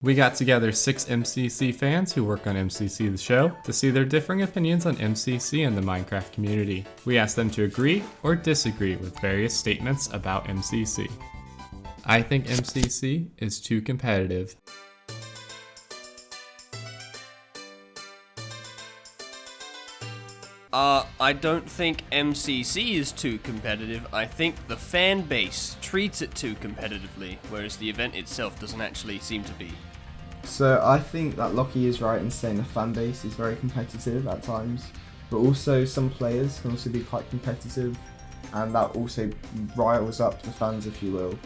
We got together 6 MCC fans who work on MCC the show to see their differing opinions on MCC and the Minecraft community. We asked them to agree or disagree with various statements about MCC. I think MCC is too competitive. I don't think MCC is too competitive. I think the fan base treats it too competitively, whereas the event itself doesn't actually seem to be. So I think that Lockie is right in saying the fan base is very competitive at times, but also some players can also be quite competitive, and that also riles up the fans, if you will.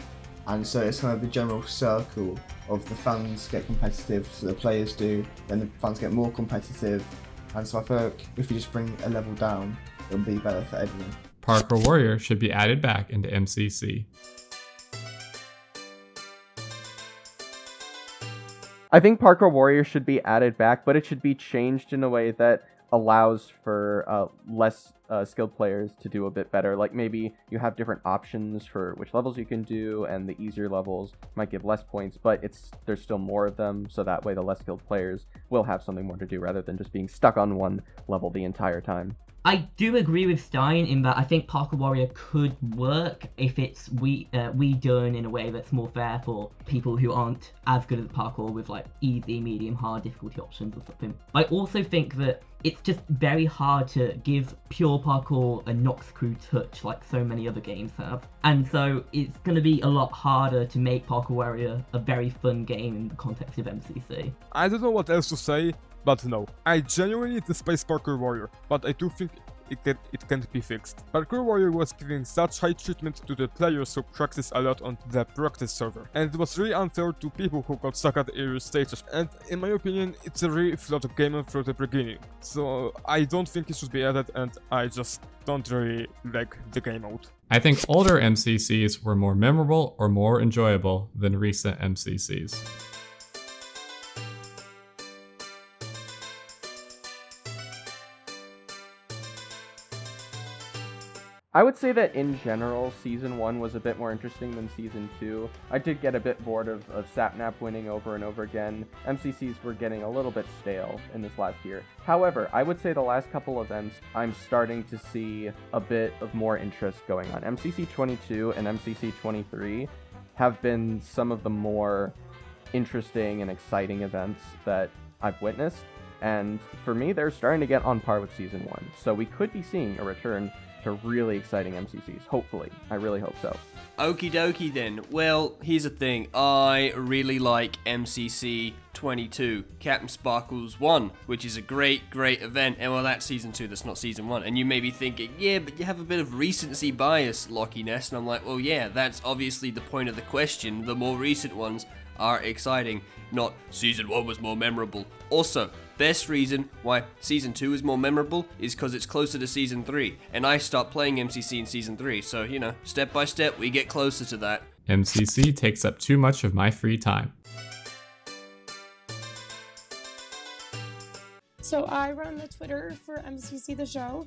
And so it's kind of the general circle of the fans get competitive, so the players do, then the fans get more competitive. And so I feel like if you just bring a level down, it'll be better for everyone. Parkour Warrior should be added back into MCC. I think Parkour Warrior should be added back, but it should be changed in a way that allows for less skilled players to do a bit better. Like maybe you have different options for which levels you can do, and the easier levels might give less points, but there's still more of them, so that way the less skilled players will have something more to do rather than just being stuck on one level the entire time. I do agree with Stein in that I think Parkour Warrior could work if it's redone in a way that's more fair for people who aren't as good at parkour, with like easy, medium, hard difficulty options or something. I also think that it's just very hard to give pure parkour a Nox Crew touch like so many other games have. And so it's going to be a lot harder to make Parkour Warrior a very fun game in the context of MCC. I don't know what else to say. But no, I genuinely despise Parkour Warrior, but I do think it can be fixed. Parkour Warrior was giving such high treatment to the players who practice a lot on the practice server, and it was really unfair to people who got stuck at early stages, and in my opinion, it's a really flawed game from the beginning. So I don't think it should be added, and I just don't really like the game mode. I think older MCCs were more memorable or more enjoyable than recent MCCs. I would say that in general, Season 1 was a bit more interesting than Season 2. I did get a bit bored of Sapnap winning over and over again. MCCs were getting a little bit stale in this last year. However, I would say the last couple events, I'm starting to see a bit of more interest going on. MCC 22 and MCC 23 have been some of the more interesting and exciting events that I've witnessed. And for me, they're starting to get on par with Season 1. So we could be seeing a return to really exciting MCCs, hopefully. I really hope so. Okie dokie then. Well, here's the thing. I really like MCC 22, Captain Sparkles 1, which is a great event. And well, that's Season 2, that's not Season 1. And you may be thinking, yeah, but you have a bit of recency bias, Lockie Ness. And I'm like, well, yeah, that's obviously the point of the question. The more recent ones are exciting, not Season 1 was more memorable. Also, best reason why Season 2 is more memorable is because it's closer to Season 3, and I stopped playing MCC in Season 3, so, you know, step by step, we get closer to that. MCC takes up too much of my free time. So I run the Twitter for MCC the show.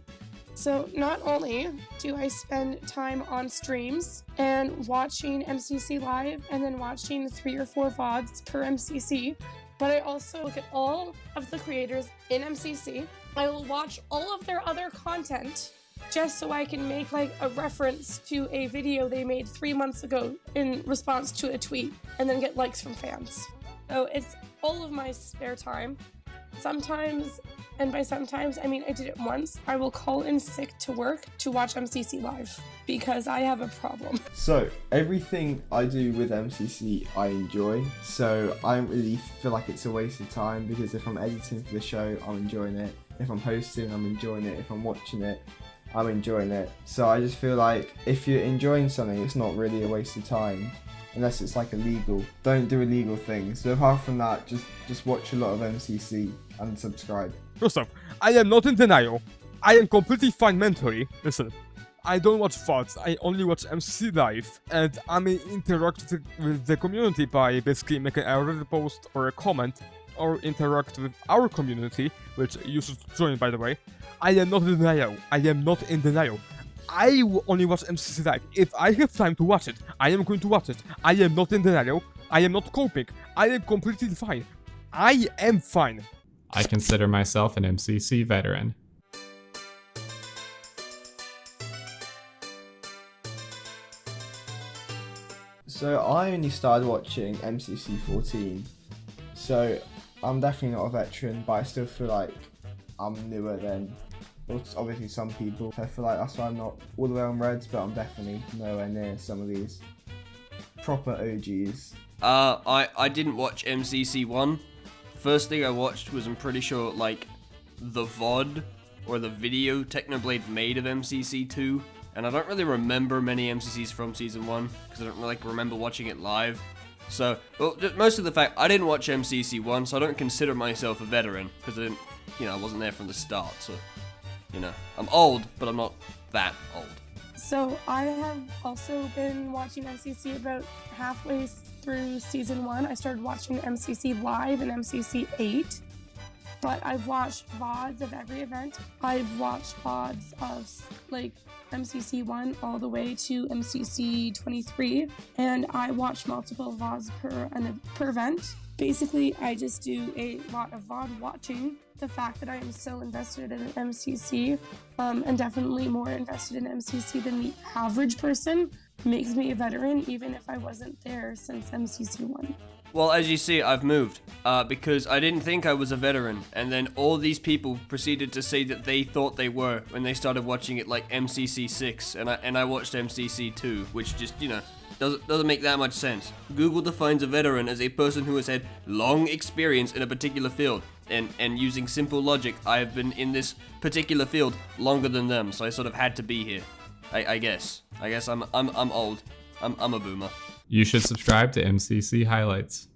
So not only do I spend time on streams and watching MCC live and then watching 3 or 4 VODs per MCC, but I also look at all of the creators in MCC. I will watch all of their other content just so I can make like a reference to a video they made 3 months ago in response to a tweet and then get likes from fans. So it's all of my spare time. Sometimes, and by sometimes I mean I did it once, I will call in sick to work to watch MCC live because I have a problem. So everything I do with MCC I enjoy, so I don't really feel like it's a waste of time, because if I'm editing for the show, I'm enjoying it. If I'm hosting, I'm enjoying it. If I'm watching it, I'm enjoying it. So I just feel like if you're enjoying something, it's not really a waste of time. Unless it's like illegal. Don't do illegal things. So apart from that, just watch a lot of MCC and subscribe. First off, I am not in denial. I am completely fine mentally. Listen, I don't watch VODs, I only watch MCC live, and I may interact with the community by basically making a Reddit post or a comment, or interact with our community, which you should join, by the way. I am not in denial. I am not in denial. I only watch MCC live. If I have time to watch it, I am going to watch it. I am not in denial. I am not coping. I am completely fine. I am fine. I consider myself an MCC veteran. So I only started watching MCC 14, so I'm definitely not a veteran, but I still feel like I'm newer than obviously some people. So I feel like that's why I'm not all the way on Reds, but I'm definitely nowhere near some of these proper OGs. I didn't watch MCC 1. First thing I watched was, I'm pretty sure, like, the VOD or the video Technoblade made of MCC 2. And I don't really remember many MCCs from Season 1, because I don't really remember watching it live. So, well, mostly the fact I didn't watch MCC 1, so I don't consider myself a veteran, because I didn't, I wasn't there from the start, so, I'm old, but I'm not that old. So I have also been watching MCC about halfway through Season 1. I started watching MCC Live in MCC 8. But I've watched VODs of every event. I've watched VODs of like MCC 1 all the way to MCC 23. And I watch multiple VODs per event. Basically, I just do a lot of VOD watching. The fact that I am so invested in MCC, and definitely more invested in MCC than the average person, makes me a veteran even if I wasn't there since MCC 1. Well, as you see, I've moved, because I didn't think I was a veteran, and then all these people proceeded to say that they thought they were when they started watching it like MCC 6, and I watched MCC 2, which just, doesn't make that much sense. Google defines a veteran as a person who has had long experience in a particular field, and using simple logic, I have been in this particular field longer than them, so I sort of had to be here. I guess I'm old. I'm a boomer. You should subscribe to MCC Highlights.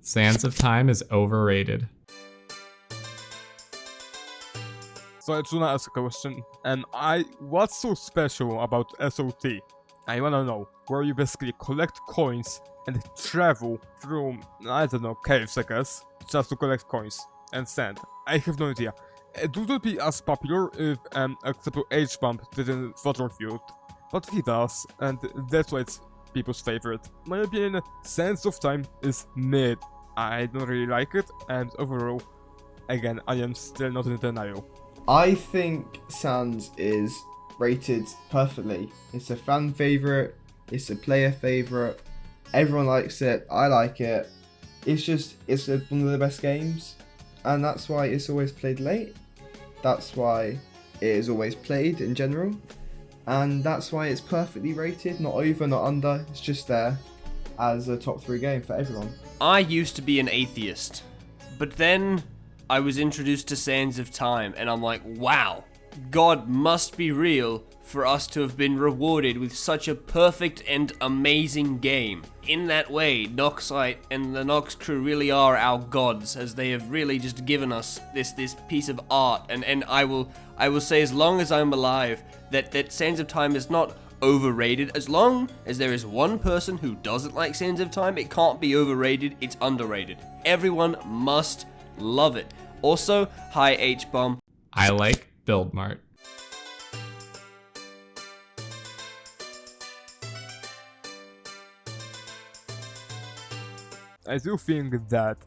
Sands of Time is overrated. So I just wanna ask a question. What's so special about SOT? I wanna know, where you basically collect coins and travel through, I don't know, caves, I guess, just to collect coins and sand. I have no idea. It wouldn't be as popular if, except H-Bump didn't Waterfield, but he does, and that's why it's people's favorite. In my opinion, Sands of Time is mid. I don't really like it, and overall, again, I am still not in denial. I think Sands is rated perfectly. It's a fan favourite, it's a player favourite, everyone likes it, I like it. It's one of the best games, and that's why it's always played late. That's why it is always played in general, and that's why it's perfectly rated, not over, not under, it's just there as a top 3 game for everyone. I used to be an atheist, but then I was introduced to Sands of Time, and I'm like, wow, God must be real for us to have been rewarded with such a perfect and amazing game. In that way, Noxite and the Nox crew really are our gods, as they have really just given us this piece of art. And I will say, as long as I'm alive, that Sands of Time is not overrated. As long as there is one person who doesn't like Sands of Time, it can't be overrated, it's underrated. Everyone must love it. Also, hi H-Bomb. I like Build Mart. I do think that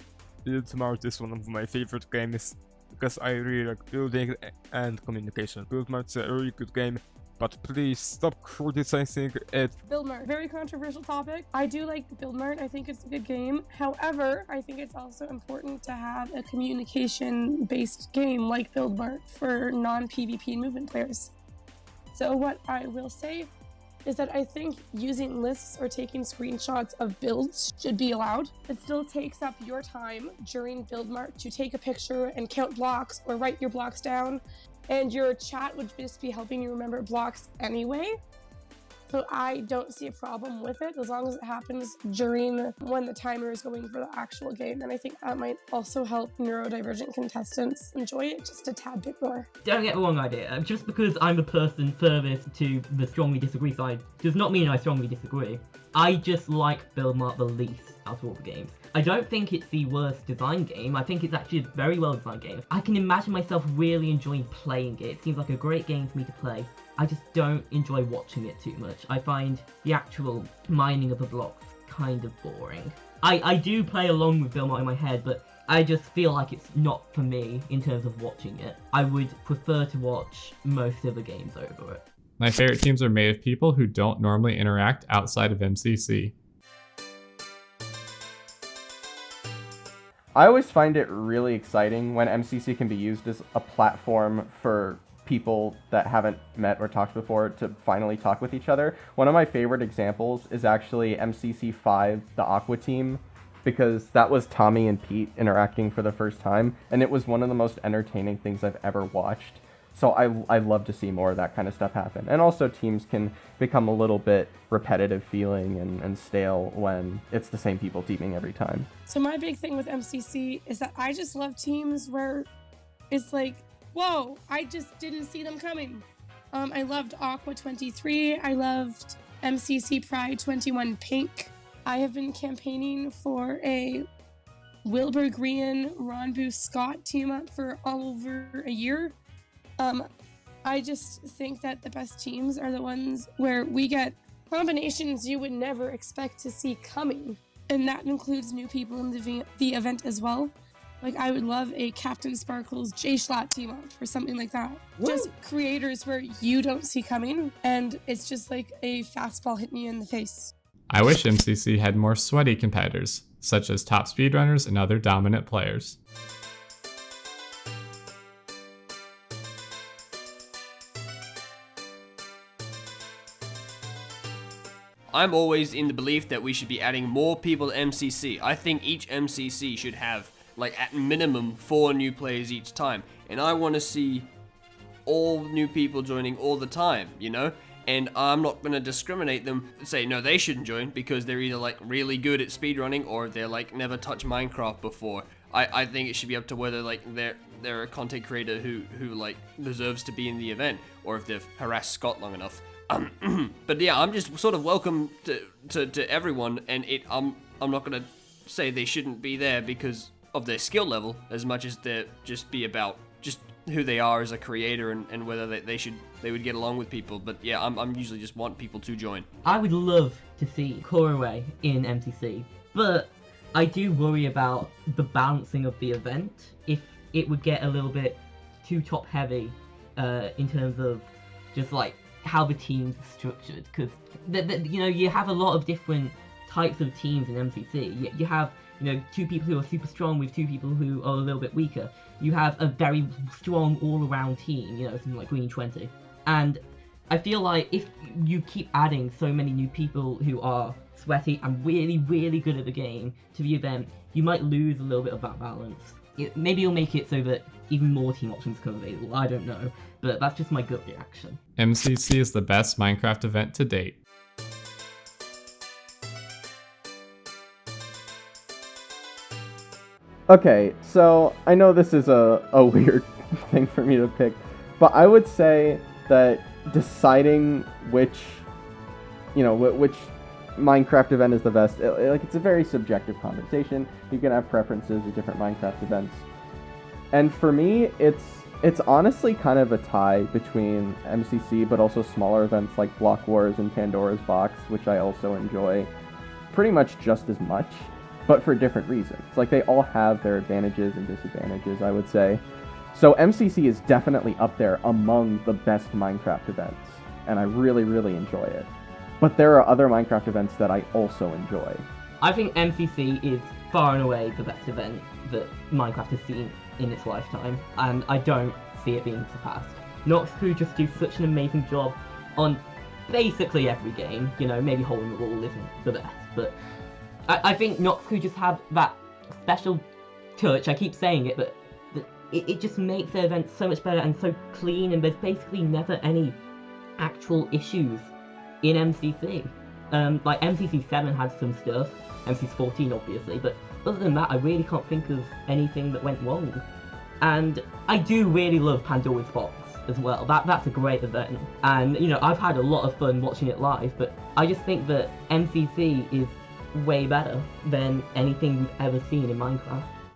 Build Mart is one of my favorite games because I really like building and communication. Build Mart's a really good game, but please stop criticizing it. Build Mart, very controversial topic. I do like Build Mart, I think it's a good game. However, I think it's also important to have a communication-based game like Build Mart for non-PvP movement players. So what I will say is that I think using lists or taking screenshots of builds should be allowed. It still takes up your time during Build Mart to take a picture and count blocks or write your blocks down, and your chat would just be helping you remember blocks anyway. So I don't see a problem with it as long as it happens during when the timer is going for the actual game. And I think that might also help neurodivergent contestants enjoy it just a tad bit more. Don't get the wrong idea. Just because I'm a person furthest to the strongly disagree side does not mean I strongly disagree. I just like Build Mart the least out of all the games. I don't think it's the worst design game. I think it's actually a very well designed game. I can imagine myself really enjoying playing it. It seems like a great game for me to play. I just don't enjoy watching it too much. I find the actual mining of the blocks kind of boring. I do play along with Mart in my head, but I just feel like it's not for me in terms of watching it. I would prefer to watch most of the games over it. My favorite teams are made of people who don't normally interact outside of MCC. I always find it really exciting when MCC can be used as a platform for people that haven't met or talked before to finally talk with each other. One of my favorite examples is actually MCC 5, the Aqua team, because that was Tommy and Pete interacting for the first time, and it was one of the most entertaining things I've ever watched. So I love to see more of that kind of stuff happen. And also teams can become a little bit repetitive feeling and stale when it's the same people teaming every time. So my big thing with MCC is that I just love teams where it's like, whoa, I just didn't see them coming. I loved Aqua 23. I loved MCC Pride 21 Pink. I have been campaigning for a Wilbur Green, Ronbu Scott team up for all over a year. I just think that the best teams are the ones where we get combinations you would never expect to see coming. And that includes new people in the event as well. Like, I would love a Captain Sparkles J-Schlatt team up or something like that. Woo! Just creators where you don't see coming, and it's just like a fastball hitting you in the face. I wish MCC had more sweaty competitors, such as top speedrunners and other dominant players. I'm always in the belief that we should be adding more people to MCC. I think each MCC should have, like, at minimum 4 new players each time. And I want to see all new people joining all the time, you know? And I'm not going to discriminate them and say, no, they shouldn't join because they're either, like, really good at speedrunning or they're, like, never touched Minecraft before. I think it should be up to whether, like, they're a content creator who like, deserves to be in the event, or if they've harassed Scott long enough. But yeah, I'm just sort of welcome to everyone, and I'm not gonna say they shouldn't be there because of their skill level as much as they just be about just who they are as a creator and whether they would get along with people. But yeah, I'm usually just want people to join. I would love to see Koroway in MCC, but I do worry about the balancing of the event. If it would get a little bit too top heavy in terms of just like how the teams are structured, because you know, you have a lot of different types of teams in MCC. You have, you know, 2 people who are super strong with 2 people who are a little bit weaker. You have a very strong all-around team, you know, something like Green 20. And I feel like if you keep adding so many new people who are sweaty and really, really good at the game to the event, you might lose a little bit of that balance. Maybe you'll make it so that even more team options come available, I don't know, but that's just my gut reaction. MCC is the best Minecraft event to date. Okay, so I know this is a weird thing for me to pick, but I would say that deciding which Minecraft event is the best, it's a very subjective conversation. You can have preferences of different Minecraft events. And for me, it's honestly kind of a tie between MCC, but also smaller events like Block Wars and Pandora's Box, which I also enjoy pretty much just as much, but for different reasons. Like, they all have their advantages and disadvantages, I would say. So MCC is definitely up there among the best Minecraft events, and I really, really enjoy it. But there are other Minecraft events that I also enjoy. I think MCC is far and away the best event that Minecraft has seen in its lifetime, and I don't see it being surpassed. Nox Crew just do such an amazing job on basically every game. You know, maybe Hole in the Wall isn't the best, but I think Nox Crew just have that special touch. I keep saying it, but it just makes their events so much better and so clean, and there's basically never any actual issues in MCC. Like MCC 7 had some stuff, MCC 14 obviously, but other than that I really can't think of anything that went wrong. And I do really love Pandora's Box as well. That's a great event, and you know, I've had a lot of fun watching it live, but I just think that MCC is way better than anything we've ever seen in Minecraft.